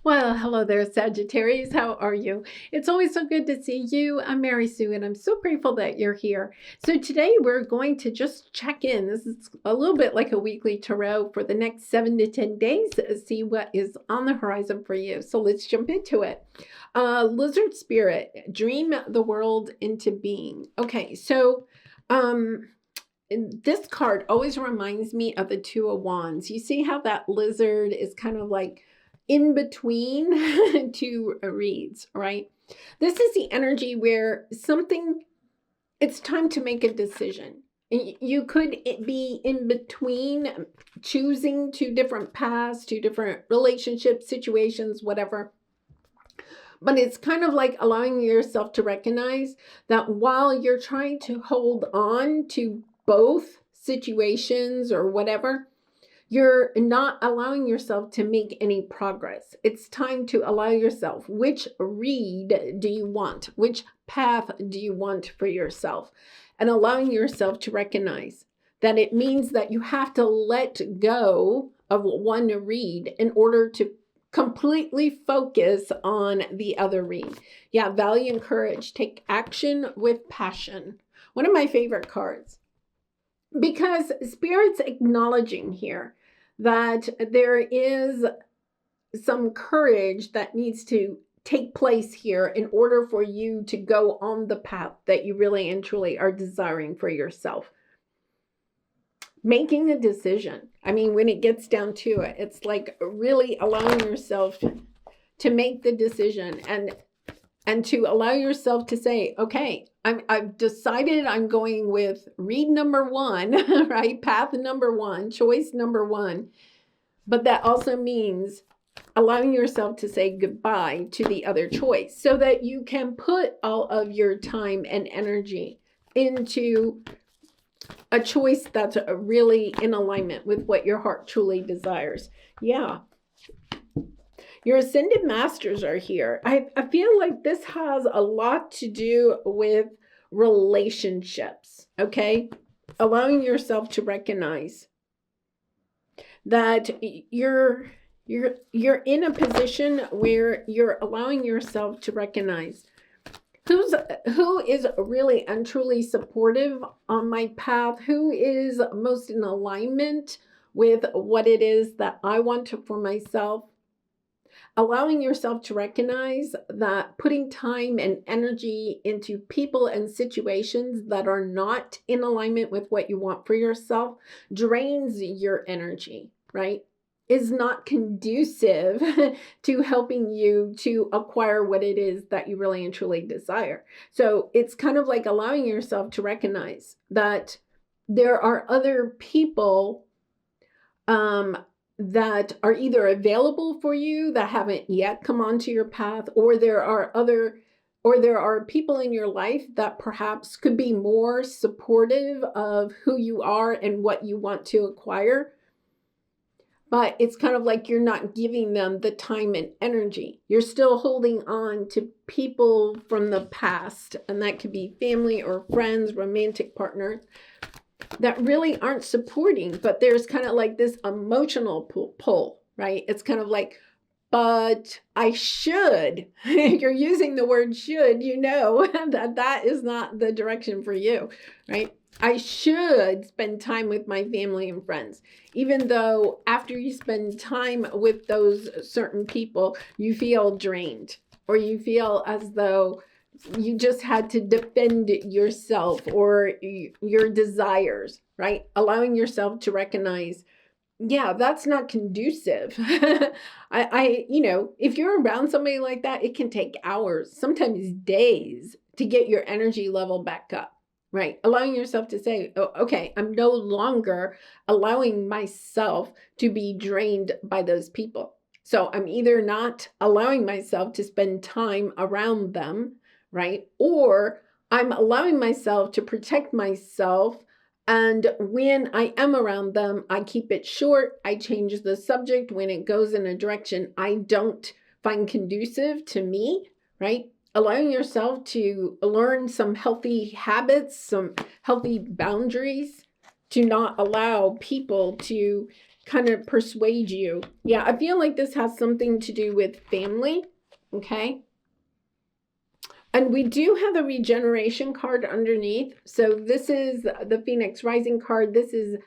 Well, hello there, Sagittarius. How are you? It's always so good to see you. I'm Mary Sue, and I'm so grateful that you're here. So, today we're going to just check in. This is a little bit like a weekly tarot for the next 7 to 10 days, see what is on the horizon for you. So, let's jump into it. Lizard Spirit, dream the world into being. Okay, so this card always reminds me of the Two of Wands. You see how that lizard is kind of like in between two reeds, right? This is the energy where it's time to make a decision. You could be in between choosing two different paths, two different relationships, situations, whatever. But it's kind of like allowing yourself to recognize that while you're trying to hold on to both situations or whatever, you're not allowing yourself to make any progress. It's time to allow yourself. Which read do you want? Which path do you want for yourself? And allowing yourself to recognize that it means that you have to let go of one read in order to completely focus on the other read. Yeah, value and courage. Take action with passion. One of my favorite cards. Because Spirit's acknowledging here that there is some courage that needs to take place here in order for you to go on the path that you really and truly are desiring for yourself. Making a decision. I mean, when it gets down to it, it's like really allowing yourself to make the decision and to allow yourself to say, okay, I've decided I'm going with read number one, right? Path number one, choice number one. But that also means allowing yourself to say goodbye to the other choice so that you can put all of your time and energy into a choice that's really in alignment with what your heart truly desires. Yeah. Your ascended masters are here. I feel like this has a lot to do with relationships, okay? Allowing yourself to recognize that you're in a position where you're allowing yourself to recognize who is really and truly supportive on my path, who is most in alignment with what it is that I want for myself. Allowing yourself to recognize that putting time and energy into people and situations that are not in alignment with what you want for yourself drains your energy, right? Is not conducive to helping you to acquire what it is that you really and truly desire. So it's kind of like allowing yourself to recognize that there are other people that are either available for you that haven't yet come onto your path, or there are people in your life that perhaps could be more supportive of who you are and what you want to acquire. But it's kind of like you're not giving them the time and energy. You're still holding on to people from the past, and that could be family or friends, romantic partners, that really aren't supporting, but there's kind of like this emotional pull, right? It's kind of like, but I should. You're using the word should, you know that is not the direction for you, right? I should spend time with my family and friends, even though after you spend time with those certain people, you feel drained, or you feel as though you just had to defend yourself or your desires, right? Allowing yourself to recognize, yeah, that's not conducive. If you're around somebody like that, it can take hours, sometimes days, to get your energy level back up, right? Allowing yourself to say, oh, okay, I'm no longer allowing myself to be drained by those people. So I'm either not allowing myself to spend time around them, right? Or I'm allowing myself to protect myself. And when I am around them, I keep it short. I change the subject when it goes in a direction I don't find conducive to me, right? Allowing yourself to learn some healthy habits, some healthy boundaries, to not allow people to kind of persuade you. Yeah, I feel like this has something to do with family, okay? And we do have the regeneration card underneath. So this is the Phoenix Rising card. This is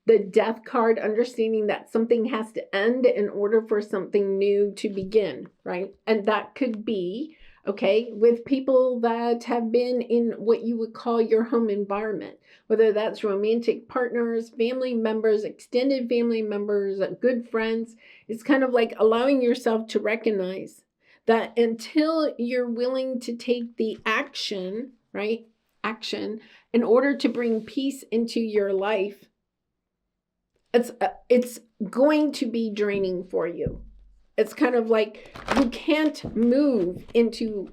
the death card, understanding that something has to end in order for something new to begin, right? And that could be, okay, with people that have been in what you would call your home environment, whether that's romantic partners, family members, extended family members, good friends. It's kind of like allowing yourself to recognize that until you're willing to take the action, right? Action in order to bring peace into your life, it's going to be draining for you. It's kind of like you can't move into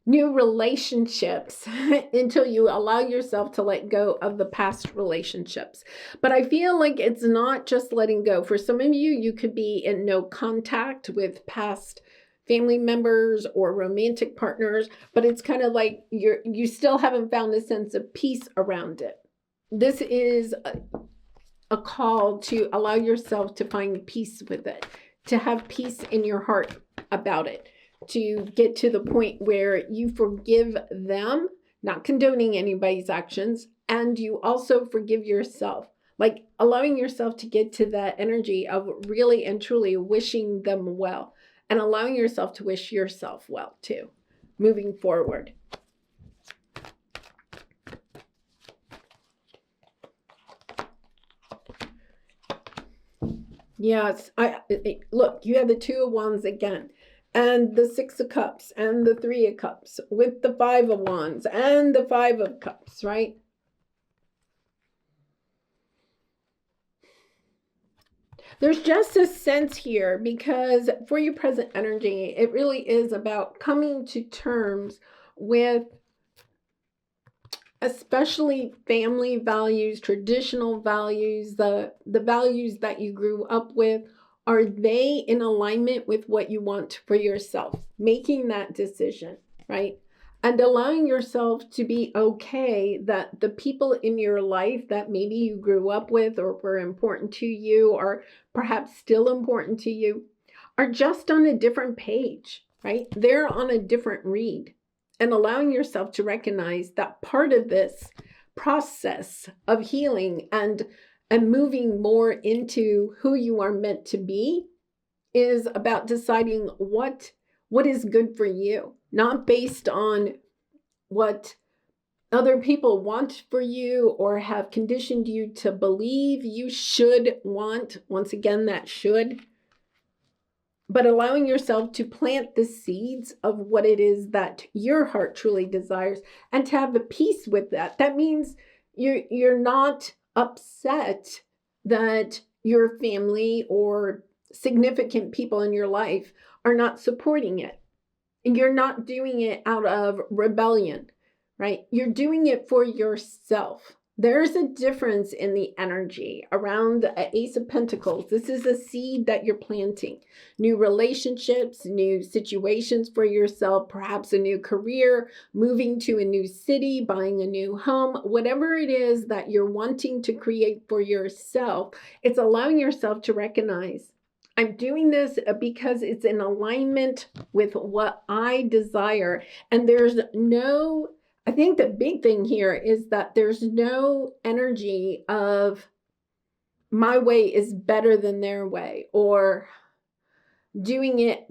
new relationships until you allow yourself to let go of the past relationships. But I feel like it's not just letting go. For some of you, you could be in no contact with past family members or romantic partners, but it's kind of like you still haven't found a sense of peace around it. This is a call to allow yourself to find peace with it, to have peace in your heart about it, to get to the point where you forgive them, not condoning anybody's actions, and you also forgive yourself. Like allowing yourself to get to that energy of really and truly wishing them well, and allowing yourself to wish yourself well too, moving forward. Yes, look, you have the Two of Wands again, and the Six of Cups, and the Three of Cups, with the Five of Wands, and the Five of Cups, right? There's just a sense here, because for your present energy, it really is about coming to terms with especially family values, traditional values, the values that you grew up with. Are they in alignment with what you want for yourself? Making that decision, right? And allowing yourself to be okay that the people in your life that maybe you grew up with or were important to you, or perhaps still important to you, are just on a different page, right? They're on a different read. And allowing yourself to recognize that part of this process of healing and moving more into who you are meant to be is about deciding what is good for you, not based on what other people want for you or have conditioned you to believe you should want. Once again, that should. But allowing yourself to plant the seeds of what it is that your heart truly desires, and to have a peace with that. That means you're not upset that your family or significant people in your life are not supporting it. And you're not doing it out of rebellion, right? You're doing it for yourself. There's a difference in the energy around the Ace of Pentacles. This is a seed that you're planting. New relationships, new situations for yourself, perhaps a new career, moving to a new city, buying a new home, whatever it is that you're wanting to create for yourself. It's allowing yourself to recognize, I'm doing this because it's in alignment with what I desire. And I think the big thing here is that there's no energy of my way is better than their way, or doing it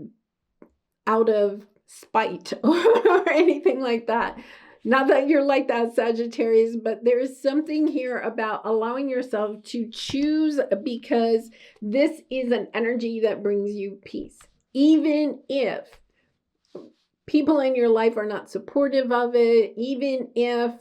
out of spite or anything like that. Not that you're like that, Sagittarius, but there's something here about allowing yourself to choose, because this is an energy that brings you peace. Even if people in your life are not supportive of it, even if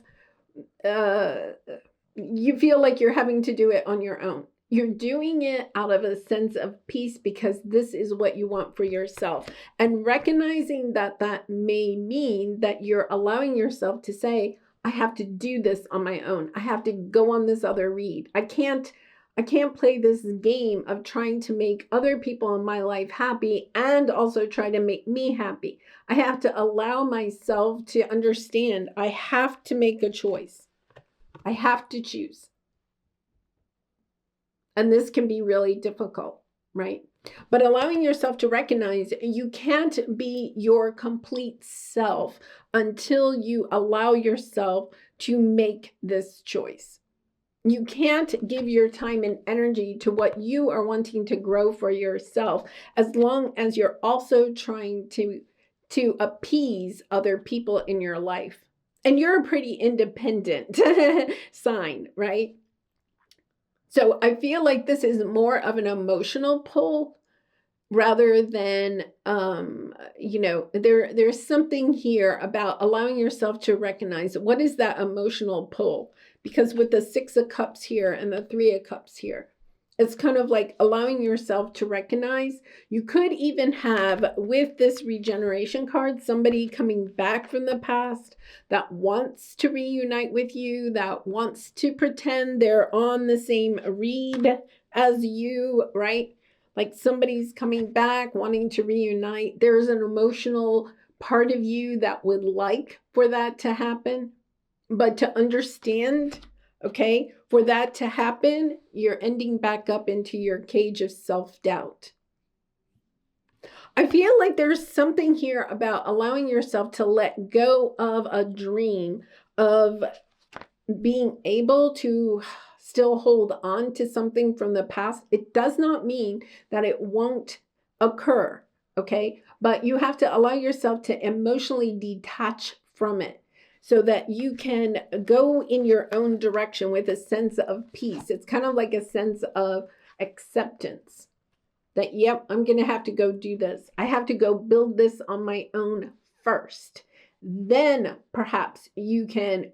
you feel like you're having to do it on your own. You're doing it out of a sense of peace because this is what you want for yourself. And recognizing that that may mean that you're allowing yourself to say, I have to do this on my own. I have to go on this other read. I can't play this game of trying to make other people in my life happy and also try to make me happy. I have to allow myself to understand I have to make a choice. I have to choose. And this can be really difficult, right? But allowing yourself to recognize you can't be your complete self until you allow yourself to make this choice. You can't give your time and energy to what you are wanting to grow for yourself as long as you're also trying to appease other people in your life. And you're a pretty independent sign, right? So I feel like this is more of an emotional pull rather than there's something here about allowing yourself to recognize what is that emotional pull, because with the 6 of Cups here and the 3 of Cups here, it's kind of like allowing yourself to recognize. You could even have, with this regeneration card, somebody coming back from the past that wants to reunite with you, that wants to pretend they're on the same read as you, right? Like somebody's coming back wanting to reunite. There's an emotional part of you that would like for that to happen. But to understand, okay, for that to happen, you're ending back up into your cage of self-doubt. I feel like there's something here about allowing yourself to let go of a dream of being able to still hold on to something from the past. It does not mean that it won't occur, okay? But you have to allow yourself to emotionally detach from it so that you can go in your own direction with a sense of peace. It's kind of like a sense of acceptance that, yep, I'm going to have to go do this. I have to go build this on my own first. Then perhaps you can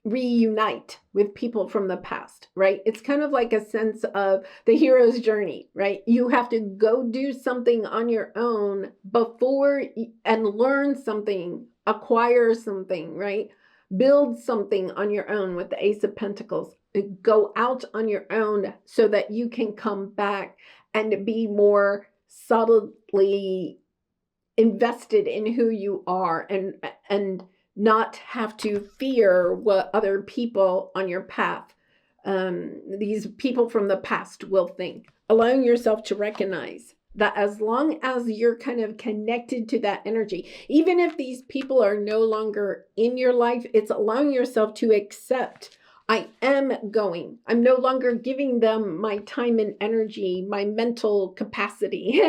reunite with people from the past, right? It's kind of like a sense of the hero's journey, right? You have to go do something on your own before and learn something, acquire something, right? Build something on your own with the Ace of Pentacles. Go out on your own so that you can come back and be more subtly invested in who you are and not have to fear what other people on your path, these people from the past, will think. Allowing yourself to recognize that as long as you're kind of connected to that energy, even if these people are no longer in your life, it's allowing yourself to accept, I am going. I'm no longer giving them my time and energy, my mental capacity.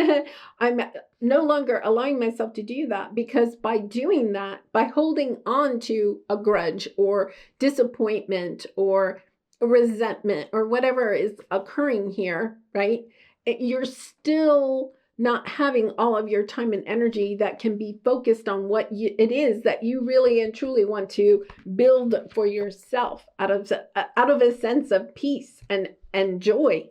I'm no longer allowing myself to do that, because by doing that, by holding on to a grudge or disappointment or resentment or whatever is occurring here, right? You're still not having all of your time and energy that can be focused on what it is that you really and truly want to build for yourself out of a sense of peace and joy.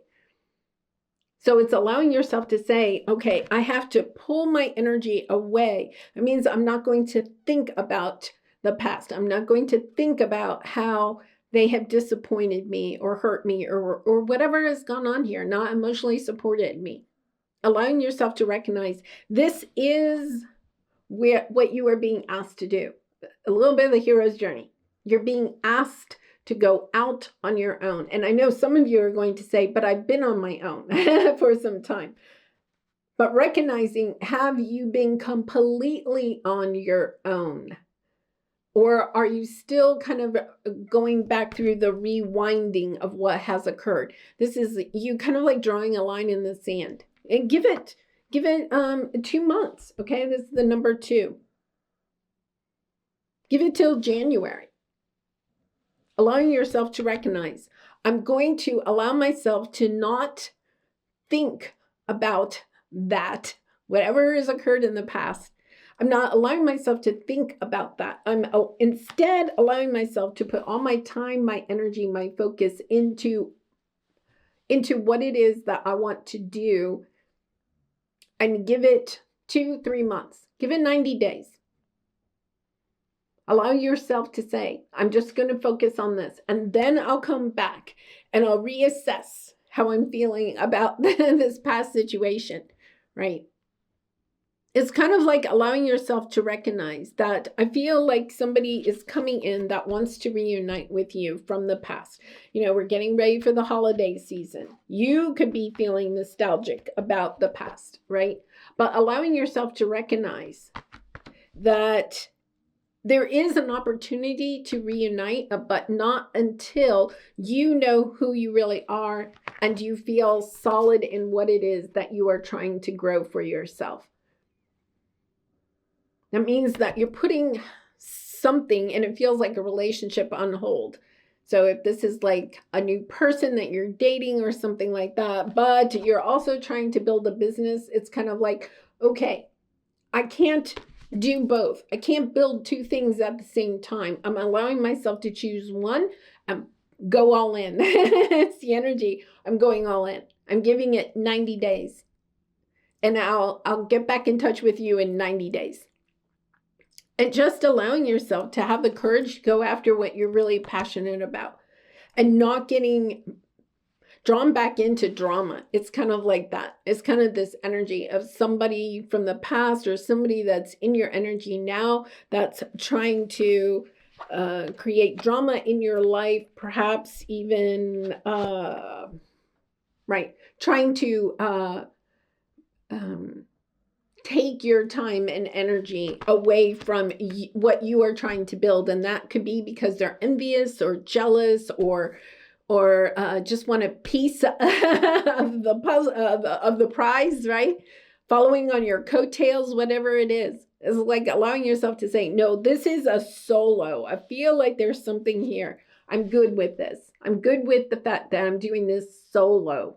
So it's allowing yourself to say, okay, I have to pull my energy away. It means I'm not going to think about the past. I'm not going to think about how they have disappointed me or hurt me or whatever has gone on here, not emotionally supported me. Allowing yourself to recognize this is what you are being asked to do. A little bit of the hero's journey. You're being asked to go out on your own. And I know some of you are going to say, but I've been on my own for some time. But recognizing, have you been completely on your own? Or are you still kind of going back through the rewinding of what has occurred? This is you kind of like drawing a line in the sand. And give it 2 months, okay? This is the number 2. Give it till January. Allowing yourself to recognize, I'm going to allow myself to not think about that, whatever has occurred in the past. I'm not allowing myself to think about that. I'm instead allowing myself to put all my time, my energy, my focus into what it is that I want to do, and give it 2-3 months. Give it 90 days. Allow yourself to say, I'm just going to focus on this. And then I'll come back and I'll reassess how I'm feeling about this past situation, right? it's kind of like allowing yourself to recognize that I feel like somebody is coming in that wants to reunite with you from the past. You know, we're getting ready for the holiday season. You could be feeling nostalgic about the past, right? But allowing yourself to recognize that there is an opportunity to reunite, but not until you know who you really are and you feel solid in what it is that you are trying to grow for yourself. That means that you're putting something, and it feels like a relationship, on hold. So if this is like a new person that you're dating or something like that, but you're also trying to build a business, it's kind of like, okay, I can't do both. I can't build two things at the same time. I'm allowing myself to choose one and go all in. It's the energy. I'm going all in. I'm giving it 90 days. And I'll get back in touch with you in 90 days. And just allowing yourself to have the courage to go after what you're really passionate about and not getting drawn back into drama. It's kind of like that. It's kind of this energy of somebody from the past or somebody that's in your energy now that's trying to create drama in your life, perhaps even, trying to take your time and energy away from what you are trying to build. And that could be because they're envious or jealous or just want a piece of the puzzle of the prize, right? Following on your coattails, whatever it is. It's like allowing yourself to say, no, this is a solo. I feel like there's something here. I'm good with this. I'm good with the fact that I'm doing this solo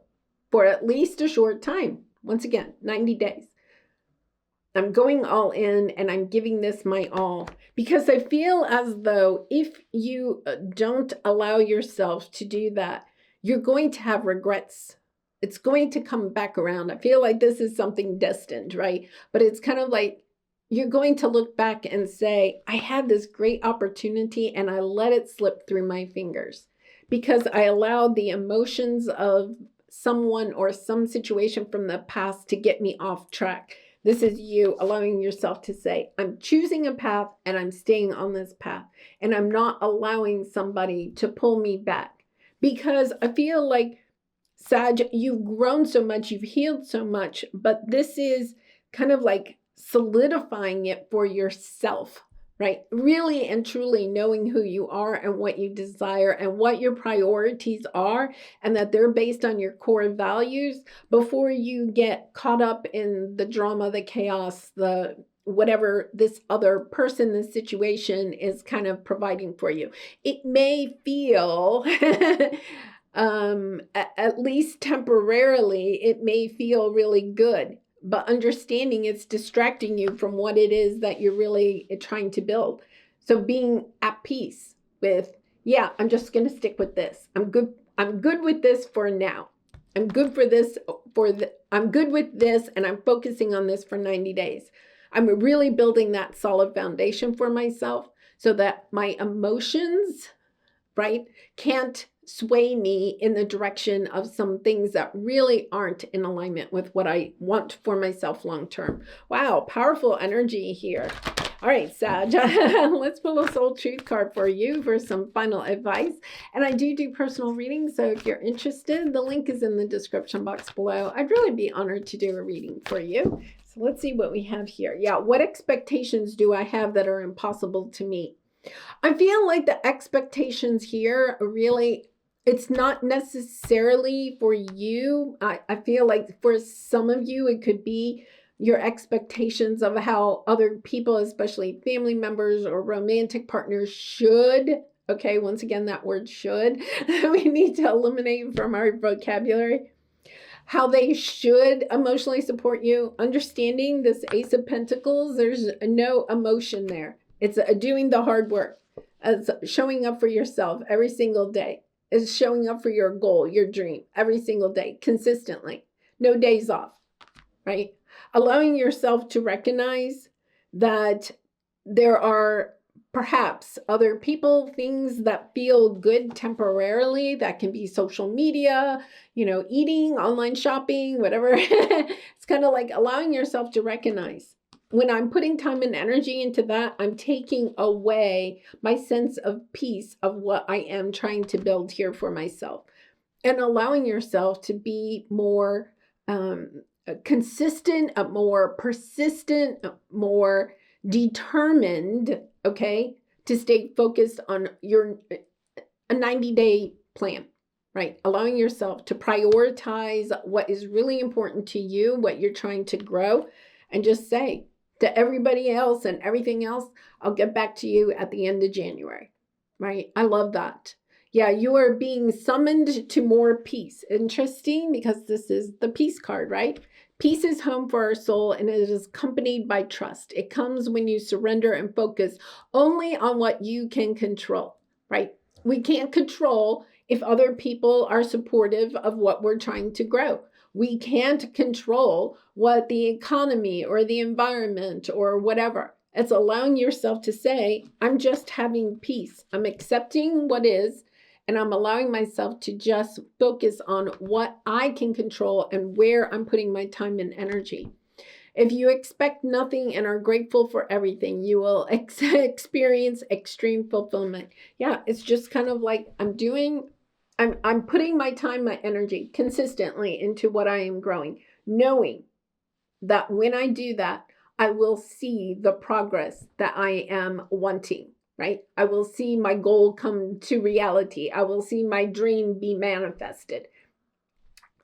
for at least a short time. Once again, 90 days. I'm going all in and I'm giving this my all, because I feel as though if you don't allow yourself to do that, you're going to have regrets. It's going to come back around. I feel like this is something destined, right? But it's kind of like you're going to look back and say, I had this great opportunity and I let it slip through my fingers because I allowed the emotions of someone or some situation from the past to get me off track. This is you allowing yourself to say, I'm choosing a path and I'm staying on this path. And I'm not allowing somebody to pull me back. Because I feel like, Sag, you've grown so much, you've healed so much, but this is kind of like solidifying it for yourself, right? Really and truly knowing who you are and what you desire and what your priorities are, and that they're based on your core values before you get caught up in the drama, the chaos, the whatever this other person, this situation is kind of providing for you. It may feel, at least temporarily, it may feel really good. But understanding it's distracting you from what it is that you're really trying to build. So being at peace with, yeah, I'm just going to stick with this. I'm good with this for now. I'm good for this I'm good with this and I'm focusing on this for 90 days. I'm really building that solid foundation for myself so that my emotions, right, can't sway me in the direction of some things that really aren't in alignment with what I want for myself long term. Wow, powerful energy here. All right, Sag, let's pull a soul truth card for you for some final advice. And I do personal readings, so if you're interested, the link is in the description box below. I'd really be honored to do a reading for you. So let's see what we have here. Yeah, what expectations do I have that are impossible to meet? I feel like the expectations here really, it's not necessarily for you. I feel like for some of you, it could be your expectations of how other people, especially family members or romantic partners, should. Okay, once again, that word should, we need to eliminate from our vocabulary. How they should emotionally support you. Understanding this Ace of Pentacles, there's no emotion there. It's doing the hard work. It's showing up for yourself every single day. It's showing up for your goal, your dream, every single day, consistently. No days off, right? Allowing yourself to recognize that there are perhaps other people, things that feel good temporarily. That can be social media, eating, online shopping, whatever. It's kind of like allowing yourself to recognize when I'm putting time and energy into that, I'm taking away my sense of peace of what I am trying to build here for myself, and allowing yourself to be more consistent, more persistent, more determined, okay, to stay focused on your a 90-day plan, right? Allowing yourself to prioritize what is really important to you, what you're trying to grow, and just say to everybody else and everything else, I'll get back to you at the end of January, right? I love that. Yeah, you are being summoned to more peace. Interesting, because this is the peace card, right? Peace is home for our soul, and it is accompanied by trust. It comes when you surrender and focus only on what you can control, right? We can't control if other people are supportive of what we're trying to grow. We can't control what the economy or the environment or whatever. It's allowing yourself to say, I'm just having peace. I'm accepting what is, and I'm allowing myself to just focus on what I can control and where I'm putting my time and energy. If you expect nothing and are grateful for everything, you will experience extreme fulfillment. Yeah, it's just kind of like I'm putting my time, my energy consistently into what I am growing, knowing that when I do that, I will see the progress that I am wanting, right? I will see my goal come to reality. I will see my dream be manifested.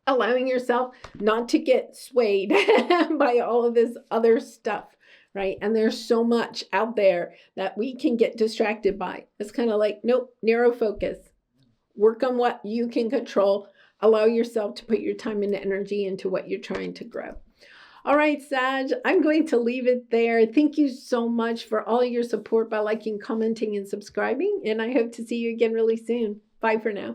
Allowing yourself not to get swayed by all of this other stuff, right? And there's so much out there that we can get distracted by. It's kind of like, nope, narrow focus. Work on what you can control. Allow yourself to put your time and energy into what you're trying to grow. All right, Sag, I'm going to leave it there. Thank you so much for all your support by liking, commenting, and subscribing. And I hope to see you again really soon. Bye for now.